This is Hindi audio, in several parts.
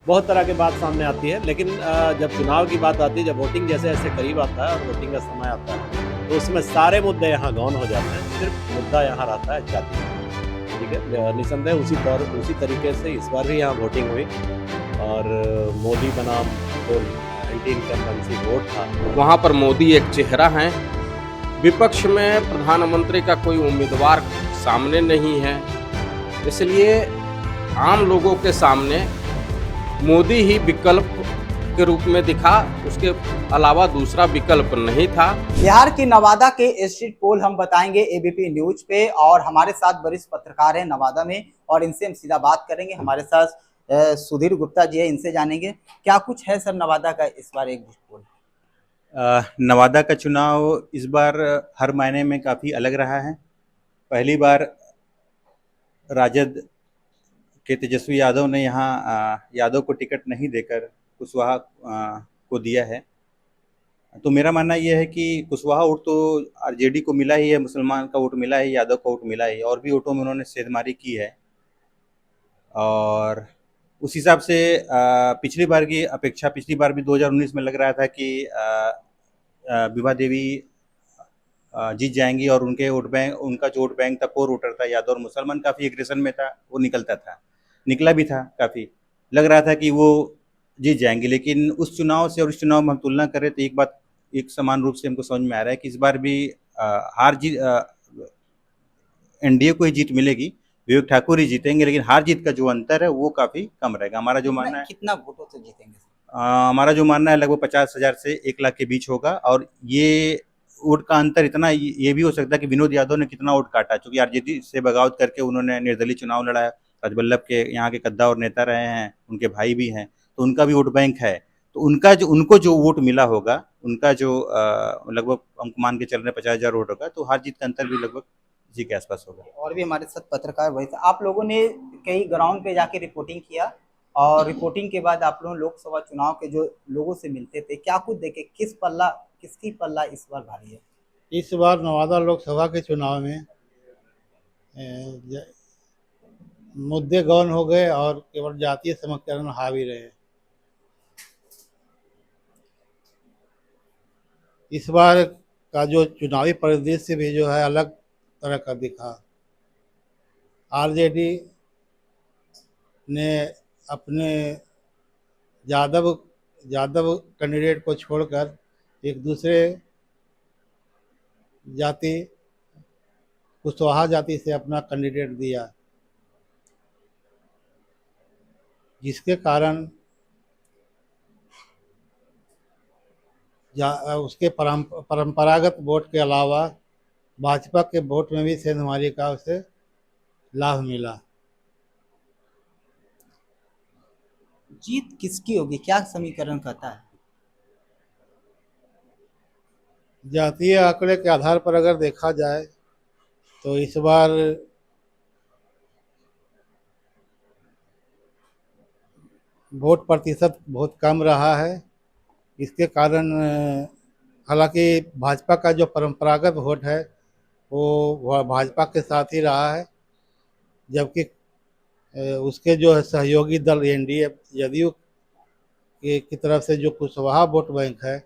बहुत तरह की बात सामने आती है, लेकिन जब चुनाव की बात आती है, जब वोटिंग जैसे ऐसे करीब आता है और वोटिंग का समय आता है, तो उसमें सारे मुद्दे यहाँ गौन हो जाते हैं। सिर्फ मुद्दा यहाँ रहता है जाति का। ठीक है, निसंदेह उसी तरीके से इस बार भी यहाँ वोटिंग हुई और मोदी बनाम जो एंटी इनकम्बेंसी वोट था। वहाँ पर मोदी एक चेहरा हैं, विपक्ष में प्रधानमंत्री का कोई उम्मीदवार सामने नहीं है, इसलिए आम लोगों के सामने मोदी ही विकल्प के रूप में दिखा, उसके अलावा दूसरा विकल्प नहीं था। बिहार की नवादा के स्ट्रीट पोल हम बताएंगे एबीपी न्यूज पे, और हमारे साथ वरिष्ठ पत्रकार हैं नवादा में और इनसे हम सीधा बात करेंगे। हमारे साथ सुधीर गुप्ता जी है, इनसे जानेंगे क्या कुछ है सर नवादा का इस बार एग्जिट पोल। नवादा का चुनाव इस बार हर मायने में काफ़ी अलग रहा है। पहली बार राजद के तेजस्वी यादव ने यहाँ यादव को टिकट नहीं देकर कुशवाहा को दिया है। तो मेरा मानना यह है कि कुशवाहा वोट तो आरजेडी को मिला ही है, मुसलमान का वोट मिला है, यादव का वोट मिला है, और भी वोटों में उन्होंने सेंधमारी की है। और उस हिसाब से पिछली बार की अपेक्षा पिछली बार भी 2019 में लग रहा था कि विभा देवी जीत जाएंगी और उनके वोट बैंक, उनका जो वोट बैंक था कोर वोटर था यादव और मुसलमान, काफ़ी एग्रेशन में था, वो निकला भी था, काफ़ी लग रहा था कि वो जीत जाएंगे। लेकिन उस चुनाव से और इस चुनाव में हम तुलना करें तो एक बात एक समान रूप से हमको समझ में आ रहा है कि इस बार भी हार जीत एनडीए को ही जीत मिलेगी, विवेक ठाकुर ही जीतेंगे, लेकिन हार जीत का जो अंतर है वो काफ़ी कम रहेगा। हमारा जो मानना है, कितना वोटों से जीतेंगे? हमारा जो मानना है लगभग 50,000 से 1 लाख के बीच होगा। और ये वोट का अंतर इतना ये भी हो सकता है कि विनोद यादव ने कितना वोट काटा, चूंकि आरजेडी से बगावत करके उन्होंने निर्दलीय चुनाव लड़ा है, राजबल्लभ के यहाँ के कद्दावर नेता रहे हैं, उनके भाई भी हैं, तो उनका भी वोट बैंक है। तो उनको जो वोट मिला होगा, उनका जो लगभग हम मान के चल रहे 50,000 वोट होगा, तो हार जीत का अंतर भी लगभग इसी के आसपास होगा। और भी हमारे साथ पत्रकार वही, आप लोगों ने कई ग्राउंड पे जाके रिपोर्टिंग किया और रिपोर्टिंग के बाद आप लोग लोकसभा चुनाव के जो लोगों से मिलते थे, क्या कुछ देखे, किसकी पल्ला इस बार भारी है? इस बार नवादा लोकसभा के चुनाव में मुद्दे गौन हो गए और केवल जातीय समीकरण हावी रहे। इस बार का जो चुनावी परिदृश्य भी जो है अलग तरह का दिखा। आरजेडी ने अपने यादव कैंडिडेट को छोड़कर एक दूसरे जाति कुशवाहा जाति से अपना कैंडिडेट दिया, जिसके कारण उसके परंपरागत वोट के अलावा भाजपा के वोट में भी सेंधमारी का उसे लाभ मिला। जीत किसकी होगी, क्या समीकरण कहता है? जातीय आंकड़े के आधार पर अगर देखा जाए तो इस बार वोट प्रतिशत बहुत कम रहा है। इसके कारण हालांकि भाजपा का जो परंपरागत वोट है वो भाजपा के साथ ही रहा है, जबकि उसके जो सहयोगी दल एनडीए जदयू की तरफ से जो कुशवाहा वोट बैंक है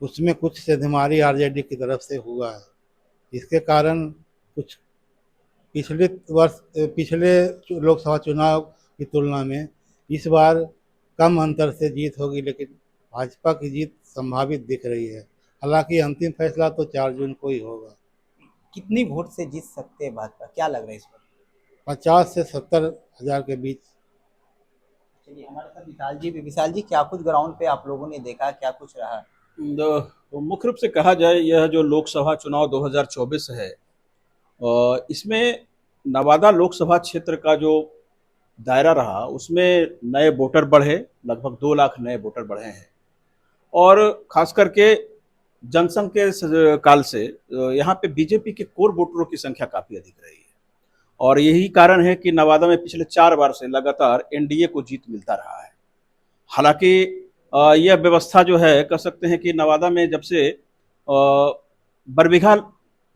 उसमें कुछ सेंधमारी आरजेडी की तरफ से हुआ है। इसके कारण कुछ पिछले लोकसभा चुनाव की तुलना में इस बार कम अंतर से जीत होगी, लेकिन भाजपा की जीत संभावित दिख रही है। हालांकि अंतिम फैसला तो 4 जून को ही होगा। कितनी वोट से जीत सकते हैं भाजपा, क्या लग रहा है इस बार? 50 से 70 हजार के बीच। चलिए हमारे साथ विशाल जी क्या कुछ ग्राउंड पे आप लोगों ने देखा, क्या कुछ रहा? तो मुख्य रूप से कहा जाए यह जो लोकसभा चुनाव 2024 है, इसमें नवादा लोकसभा क्षेत्र का जो दायरा रहा उसमें नए वोटर बढ़े, लगभग 2 लाख नए वोटर बढ़े हैं। और खास करके जनसंघ के काल से यहाँ पे बीजेपी के कोर वोटरों की संख्या काफ़ी अधिक रही है, और यही कारण है कि नवादा में पिछले 4 बार से लगातार एनडीए को जीत मिलता रहा है। हालांकि यह व्यवस्था जो है कह सकते हैं कि नवादा में जब से बरबीघा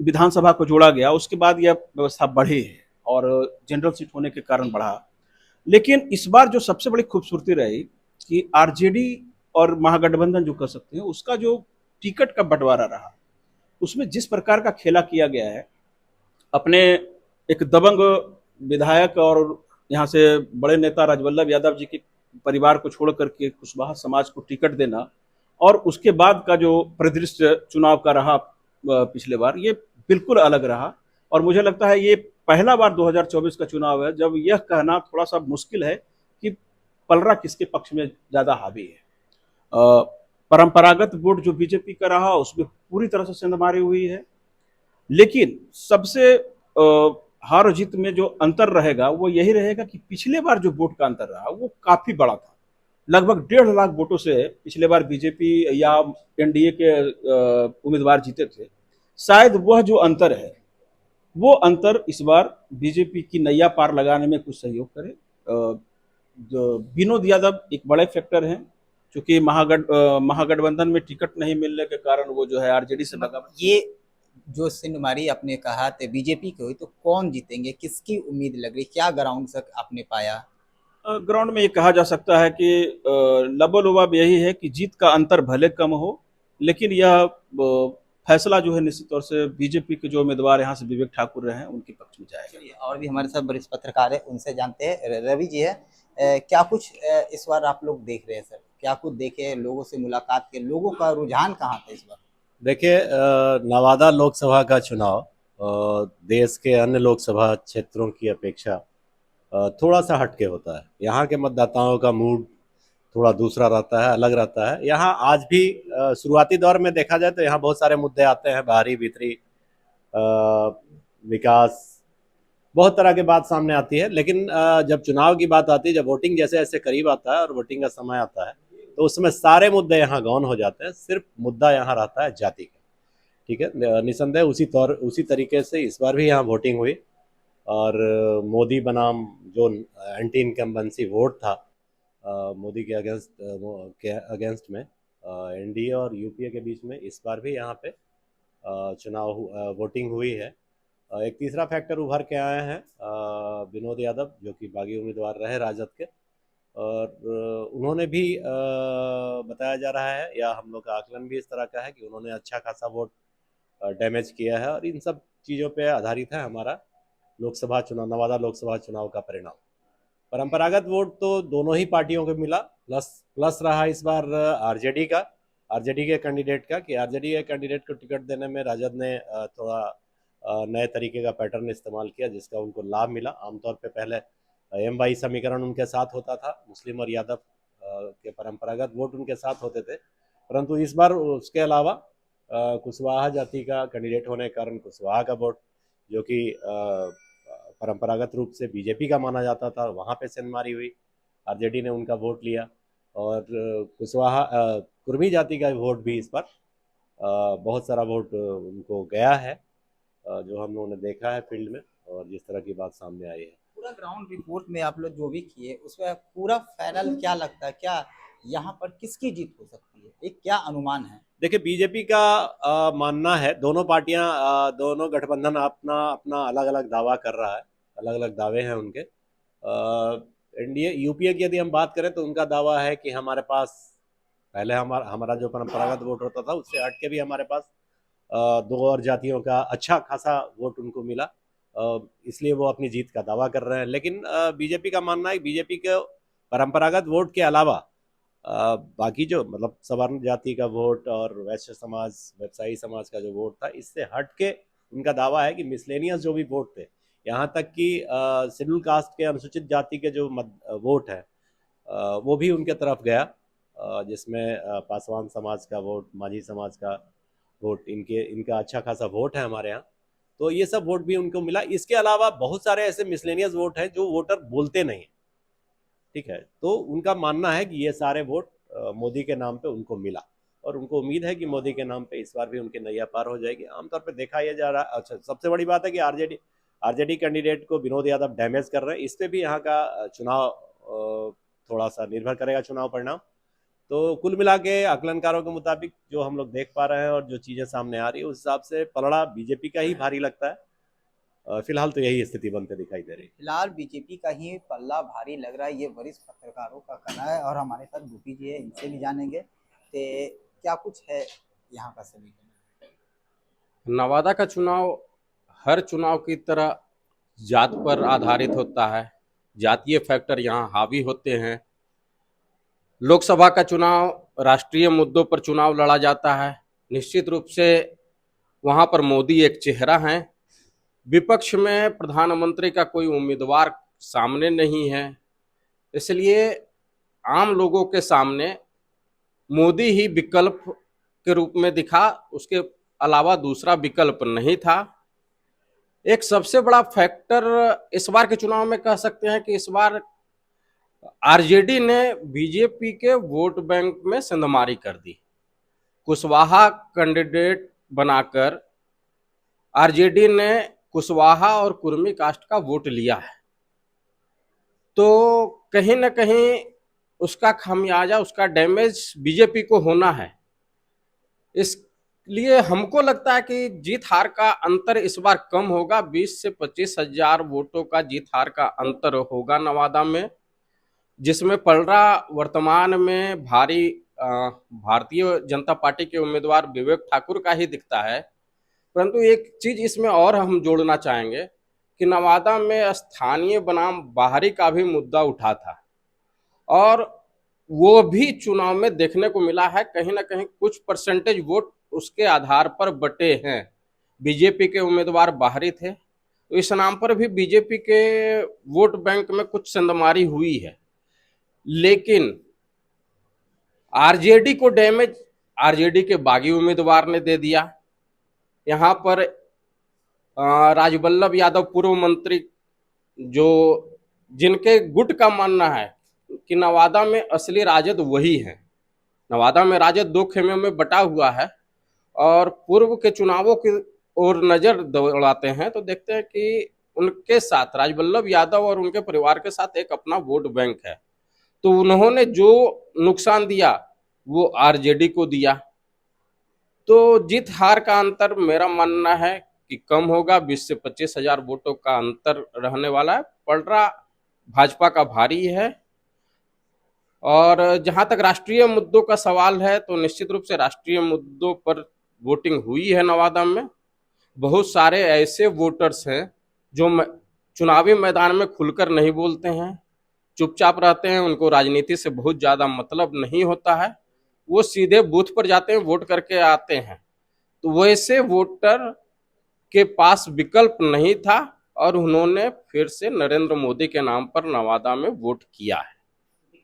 विधानसभा को जोड़ा गया उसके बाद यह व्यवस्था बढ़ी है और जनरल सीट होने के कारण बढ़ा। लेकिन इस बार जो सबसे बड़ी खूबसूरती रही कि आरजेडी और महागठबंधन जो कह सकते हैं उसका जो टिकट का बंटवारा रहा, उसमें जिस प्रकार का खेला किया गया है, अपने एक दबंग विधायक और यहाँ से बड़े नेता राजवल्लभ यादव जी के परिवार को छोड़ करके कुशवाहा समाज को टिकट देना, और उसके बाद का जो परिदृश्य चुनाव का रहा पिछले बार, ये बिल्कुल अलग रहा। और मुझे लगता है ये पहला बार 2024 का चुनाव है जब यह कहना थोड़ा सा मुश्किल है कि पलड़ा किसके पक्ष में ज्यादा हावी है। परंपरागत वोट जो बीजेपी का रहा उसमें पूरी तरह से सेंधमारी हुई है, लेकिन सबसे हार और जीत में जो अंतर रहेगा वो यही रहेगा कि पिछले बार जो वोट का अंतर रहा वो काफी बड़ा था। लगभग 1.5 लाख वोटों से पिछले बार बीजेपी या एनडीए के उम्मीदवार जीते थे। शायद वह जो अंतर है वो अंतर इस बार बीजेपी की नैया पार लगाने में कुछ सहयोग करे। जो विनोद यादव एक बड़े फैक्टर हैं, क्योंकि महागठबंधन में टिकट नहीं मिलने के कारण वो जो है आरजेडी से लगा। ये जो सिंधमारी आपने कहा थे बीजेपी की हुई, तो कौन जीतेंगे, किसकी उम्मीद लग रही, क्या ग्राउंड तक आपने पाया? ग्राउंड में ये कहा जा सकता है कि लबोलुबाब यही है कि जीत का अंतर भले कम हो, लेकिन यह फैसला जो है निश्चित तौर से बीजेपी के जो उम्मीदवार यहाँ से विवेक ठाकुर रहे हैं उनके पक्ष में जाएगा। और भी हमारे साथ वरिष्ठ पत्रकार है, उनसे जानते हैं। रवि जी है, क्या कुछ इस बार आप लोग देख रहे हैं सर, क्या कुछ देखे, लोगों से मुलाकात के, लोगों का रुझान कहाँ था इस बार? देखिए, नवादा लोकसभा का चुनाव देश के अन्य लोकसभा क्षेत्रों की अपेक्षा थोड़ा सा हटके होता है। यहाँ के मतदाताओं का मूड थोड़ा दूसरा रहता है, अलग रहता है। यहाँ आज भी शुरुआती दौर में देखा जाए तो यहाँ बहुत सारे मुद्दे आते हैं, बाहरी भीतरी विकास, बहुत तरह की बात सामने आती है। लेकिन जब चुनाव की बात आती है, जब वोटिंग जैसे जैसे करीब आता है और वोटिंग का समय आता है, तो उसमें सारे मुद्दे यहाँ गौन हो जाते हैं। सिर्फ मुद्दा यहाँ रहता है जाति का। ठीक है, निसंदेह उसी तरीके से इस बार भी यहाँ वोटिंग हुई और मोदी बनाम जो एंटी इनकम्बेंसी वोट था मोदी के अगेंस्ट में एनडीए और यूपीए के बीच में, इस बार भी यहाँ पे चुनाव वोटिंग हुई है। एक तीसरा फैक्टर उभर के आए हैं विनोद यादव, जो कि बागी उम्मीदवार रहे राजद के, और उन्होंने भी बताया जा रहा है या हम लोग का आकलन भी इस तरह का है कि उन्होंने अच्छा खासा वोट डैमेज किया है। और इन सब चीज़ों पे आधारित है हमारा लोकसभा चुनाव, नवादा लोकसभा चुनाव का परिणाम। परंपरागत वोट तो दोनों ही पार्टियों को मिला, प्लस रहा इस बार आरजेडी के कैंडिडेट का, कि आरजेडी के कैंडिडेट को टिकट देने में राजद ने थोड़ा नए तरीके का पैटर्न इस्तेमाल किया, जिसका उनको लाभ मिला। आमतौर पे पहले एम वाई समीकरण उनके साथ होता था, मुस्लिम और यादव के परंपरागत वोट उनके साथ होते थे, परंतु इस बार उसके अलावा कुशवाहा जाति का कैंडिडेट होने के कारण कुशवाहा का वोट, जो कि परंपरागत रूप से बीजेपी का माना जाता था, वहाँ पे सेंधमारी हुई, आरजेडी ने उनका वोट लिया। और कुशवाहा कुर्मी जाति का वोट भी इस बार बहुत सारा वोट उनको गया है, जो हम लोगों ने देखा है फील्ड में, और जिस तरह की बात सामने आई है। पूरा ग्राउंड रिपोर्ट में आप लोग जो भी किए उसमें पूरा फाइनल क्या लगता है, क्या यहाँ पर किसकी जीत हो सकती है, एक क्या अनुमान है? देखिए, बीजेपी का मानना है, दोनों पार्टियां दोनों गठबंधन अपना अपना अलग अलग दावा कर रहा है, अलग अलग दावे हैं उनके। एनडीए यूपीए की यदि हम बात करें तो उनका दावा है कि हमारे पास पहले हमारा जो परंपरागत वोट होता था उससे हट के भी हमारे पास दो और जातियों का अच्छा खासा वोट उनको मिला, इसलिए वो अपनी जीत का दावा कर रहे हैं। लेकिन बीजेपी का मानना है, बीजेपी के परंपरागत वोट के अलावा बाकी जो मतलब सवर्ण जाति का वोट और वैश्य समाज, व्यवसायी समाज का जो वोट था, इससे हट के उनका दावा है कि मिसलेनियस जो भी वोट थे, यहाँ तक कि शेड्यूल कास्ट के अनुसूचित जाति के जो वोट है वो भी उनके तरफ गया, जिसमें पासवान समाज का वोट, माझी समाज का वोट, इनका अच्छा खासा वोट है हमारे यहाँ, तो ये सब वोट भी उनको मिला। इसके अलावा बहुत सारे ऐसे मिसलेनियस वोट हैं जो वोटर बोलते नहीं, ठीक है, तो उनका मानना है कि ये सारे वोट मोदी के नाम पे उनको मिला, और उनको उम्मीद है कि मोदी के नाम पे इस बार भी उनकी नैया पार हो जाएगी। आमतौर पे देखा यह जा रहा है। अच्छा, सबसे बड़ी बात है कि आरजेडी कैंडिडेट को विनोद यादव डैमेज कर रहे हैं, इस पे भी यहाँ का चुनाव थोड़ा सा निर्भर करेगा, चुनाव परिणाम। तो कुल मिला के आकलनकारों के मुताबिक जो हम लोग देख पा रहे हैं और जो चीज़ें सामने आ रही है, उस हिसाब से पलड़ा बीजेपी का ही भारी लगता है। फिलहाल तो यही स्थिति बनते दिखाई दे रही है। फिलहाल बीजेपी का ही पल्ला भारी लग रहा है, ये वरिष्ठ पत्रकारों का कहना है। और हमारे साथ गोपी जी है, इनसे भी जानेंगे कि क्या कुछ है यहाँ का समीकरण। नवादा का चुनाव हर चुनाव की तरह जात पर आधारित होता है, जातीय फैक्टर यहाँ हावी होते हैं। लोकसभा का चुनाव राष्ट्रीय मुद्दों पर चुनाव लड़ा जाता है। निश्चित रूप से वहाँ पर मोदी एक चेहरा हैं। विपक्ष में प्रधानमंत्री का कोई उम्मीदवार सामने नहीं है, इसलिए आम लोगों के सामने मोदी ही विकल्प के रूप में दिखा, उसके अलावा दूसरा विकल्प नहीं था। एक सबसे बड़ा फैक्टर इस बार के चुनाव में कह सकते हैं कि इस बार आरजेडी ने बीजेपी के वोट बैंक में सेंधमारी कर दी। कुशवाहा कैंडिडेट बनाकर आरजेडी ने कुशवाहा और कुर्मी कास्ट का वोट लिया है, तो कहीं ना कहीं उसका खामियाजा, उसका डैमेज बीजेपी को होना है। इसलिए हमको लगता है कि जीत हार का अंतर इस बार कम होगा। 20 से 25 हजार वोटों का जीत हार का अंतर होगा नवादा में, जिसमें पलड़ा वर्तमान में भारतीय जनता पार्टी के उम्मीदवार विवेक ठाकुर का ही दिखता है। परंतु एक चीज इसमें और हम जोड़ना चाहेंगे कि नवादा में स्थानीय बनाम बाहरी का भी मुद्दा उठा था, और वो भी चुनाव में देखने को मिला है। कहीं ना कहीं कुछ परसेंटेज वोट उसके आधार पर बटे हैं। बीजेपी के उम्मीदवार बाहरी थे, तो इस नाम पर भी बीजेपी के वोट बैंक में कुछ सेंधमारी हुई है। लेकिन आरजेडी को डैमेज आरजेडी के बागी उम्मीदवार ने दे दिया। यहाँ पर राजवल्लभ यादव पूर्व मंत्री, जो जिनके गुट का मानना है कि नवादा में असली राजद वही है। नवादा में राजद दो खेमों में बटा हुआ है, और पूर्व के चुनावों की ओर नजर दौड़ाते हैं तो देखते हैं कि उनके साथ राजवल्लभ यादव और उनके परिवार के साथ एक अपना वोट बैंक है। तो उन्होंने जो नुकसान दिया वो आरजेडी को दिया। तो जीत हार का अंतर मेरा मानना है कि कम होगा। 20 से 25 हजार वोटों का अंतर रहने वाला है। पलड़ा भाजपा का भारी है। और जहां तक राष्ट्रीय मुद्दों का सवाल है तो निश्चित रूप से राष्ट्रीय मुद्दों पर वोटिंग हुई है नवादा में। बहुत सारे ऐसे वोटर्स हैं जो चुनावी मैदान में खुलकर नहीं बोलते हैं, चुपचाप रहते हैं, उनको राजनीति से बहुत ज़्यादा मतलब नहीं होता है, वो सीधे बूथ पर जाते हैं, वोट करके आते हैं। तो वैसे वोटर के पास विकल्प नहीं था और उन्होंने फिर से नरेंद्र मोदी के नाम पर नवादा में वोट किया है।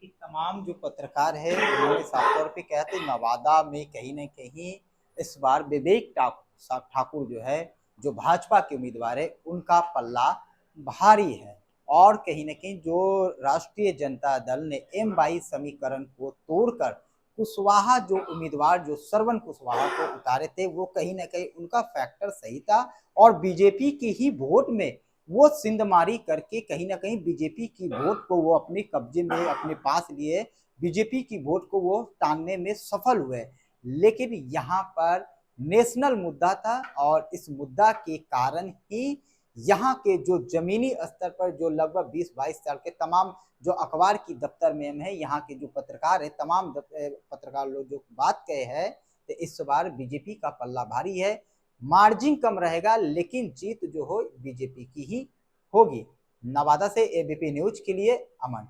तमाम जो पत्रकार है उन्होंने साफ तौर पे कहते नवादा में कहीं न कहीं इस बार विवेक ठाकुर जो है, जो भाजपा के उम्मीदवार है, उनका पल्ला भारी है। और कहीं न कहीं जो राष्ट्रीय जनता दल ने M22 समीकरण को तोड़कर कुशवाहा जो उम्मीदवार, जो श्रवण कुशवाहा को उतारे थे, वो कहीं न कहीं उनका फैक्टर सही था। और बीजेपी की ही वोट में वो सिंधमारी करके कहीं ना कहीं बीजेपी की वोट को वो अपने कब्जे में अपने पास लिए, बीजेपी की वोट को वो टांगने में सफल हुए। लेकिन यहाँ पर नेशनल मुद्दा था, और इस मुद्दा के कारण ही यहाँ के जो जमीनी स्तर पर जो लगभग 20-22 साल के तमाम जो अखबार की दफ्तर में है, यहाँ के जो पत्रकार है, तमाम पत्रकार लोग जो बात कहे हैं, तो इस बार बीजेपी का पल्ला भारी है। मार्जिन कम रहेगा, लेकिन जीत जो हो बीजेपी की ही होगी। नवादा से एबीपी न्यूज के लिए अमन।